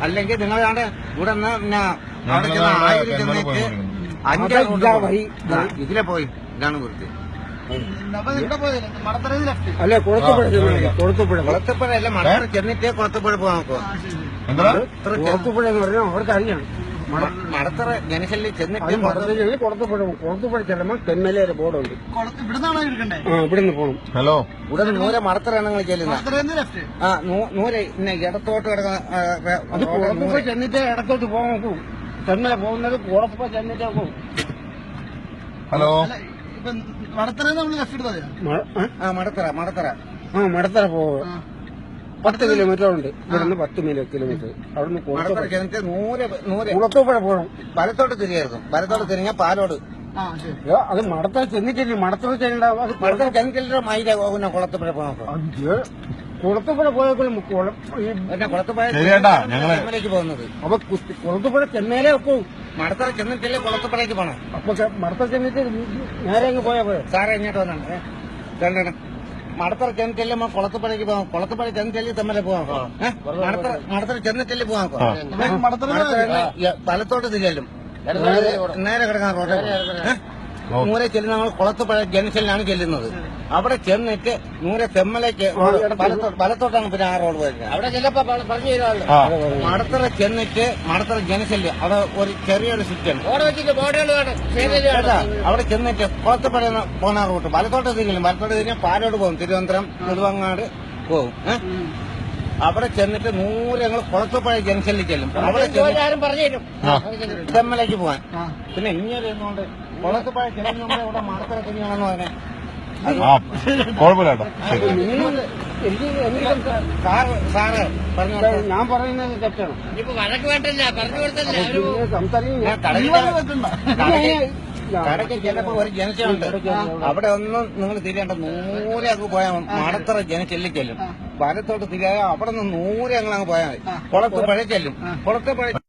അല്ലെങ്കിൽ നിങ്ങൾ ഇവിടെ പിന്നെ അവിടെ ചെന്ന് 1000 ചെന്നിട്ട് 5 ഇതിലെ പോയി ഇതാണ് വൃത്തി. അല്ല കുളത്തുപുഴ അല്ല മടത്തറ ചെന്നിട്ടേ കുളത്തുപുഴ പോകാൻ നോക്കുക. കുളത്തുപുഴ എന്ന് പറഞ്ഞാൽ അവർക്ക് അറിയാം. മടത്തറ ജനശല്യം ചെന്നിട്ട് കുളത്തുപുഴ ചെല്ലുമ്പോൾ തെന്മല ഒരു ബോർഡുണ്ട്. ഇവിടുന്ന് പോകണം. ഹലോ, ഇവിടെ നൂരെ മടത്തറയാണ് നിങ്ങൾ ചെല്ലുന്നത്. നൂരെ ഇടത്തോട്ട് കിടക്കുന്ന അത് കുളത്തുപുഴ ചെന്നിട്ട് ഇടത്തോട്ട് പോകാൻ നോക്കൂ. തെന്മല പോകുന്നത് കുളത്തുപുഴ ചെന്നിട്ടേ പോകും. ഹലോ, മടത്തറ മടത്തറ പോകും. 10 കിലോമീറ്റർ ഉണ്ട് ഇവിടുന്ന്. 10 കിലോമീറ്റർ അവിടുന്ന് കുളത്തുപുഴ പോകണം. വലത്തോട്ട് തിരിയായിരുന്നു. വലത്തോട്ട് തിരിഞ്ഞാൽ പാലോട്. അത് മടത്തറ ചെന്നിട്ടില്ല. മടത്തറ ചെല്ലുണ്ടാവും. അത് മടത്തറ ചെന്നിട്ടില്ല. മൈല കുളത്തുപുഴ പോകാൻ കുളത്തുപുഴ പോയപ്പോഴും കുളത്തുപുഴയിലേക്ക് പോകുന്നത്. അപ്പൊ കുളത്തുപുഴ ചെന്നൈയിലേ വെക്കും. മടത്തറ ചെന്നിട്ടില്ലേ കുളത്തുപുഴയ്ക്ക് പോകണം. അപ്പൊ മടത്തറ ചെന്നിട്ട് നേരെ അങ്ങ് പോയാ പോയ സാറേ ഇങ്ങോട്ട് വന്നാണ്. മടത്തറ ചെന്നിട്ടല്ലേ കുളത്തുപുഴയ്ക്ക് പോകാം. കുളത്തുപുഴ ചെന്നിട്ടല്ലേ തമ്മിലെ പോകാം. മടത്തറ ചെന്നിട്ടല്ലേ പോകാം. വലത്തോട്ട് തിരിയലും നേരെ കിടക്കാൻ റോഡ്. നൂരെ ചെല്ലുന്ന നമ്മൾ കുളത്തുപുഴ ജംഗ്ഷനിലാണ് ചെല്ലുന്നത്. അവിടെ ചെന്നിട്ട് നൂരെ തെമ്മലേക്ക് വലത്തോട്ടാണ് പിന്നെ ആ റോഡ് വരുന്നത്. അവിടെ ചെല്ലപ്പോ പറഞ്ഞു തരാമല്ലോ. മടത്തറ ചെന്നിട്ട് മടത്തറ ജംഗ്ഷനിൽ അവിടെ ഒരു ചെറിയൊരു സ്വിറ്റാണ് അവിടെ ചെന്നിട്ട് കുളത്തുപുഴ പോകുന്ന റൂട്ട് വലത്തോട്ട് തിരിഞ്ഞു. വലത്തോട്ട് തിരിഞ്ഞാൽ പാലോട് പോകും. തിരുവനന്തപുരം നെടുവങ്ങാട് പോകും. അവിടെ ചെന്നിട്ട് നൂറ് ഞങ്ങൾ കുളത്തുപുഴ ജംഗ്ഷനിൽ ചെല്ലും. അവിടെ തെമ്മലേക്ക് പോവാൻ. പിന്നെ ഇങ്ങനെ ഇരുന്നുകൊണ്ട് കുളത്തുപുഴ ചെല്ലുന്ന ഇവിടെ മടത്തറ തിരിഞ്ഞാണെന്ന് പറഞ്ഞേ. സാറ് പറഞ്ഞു ഞാൻ പറയുന്നത് തെറ്റാണ്. കടയ്ക്ക് ചിലപ്പോ ഒരു ജനശയുണ്ട്. അവിടെ ഒന്നും നിങ്ങൾ തിരിയേണ്ട. നൂരെ അങ്ങ് പോയാൽ മടത്തറ ജനശല്യം ചെല്ലും. വലത്തോട്ട് തിരിയാ അവിടെ നിന്ന് നൂരെ ഞങ്ങൾ അങ്ങ് പോയാൽ മതി. കുളത്തുപുഴ ചെല്ലും. കുളത്തുപുഴ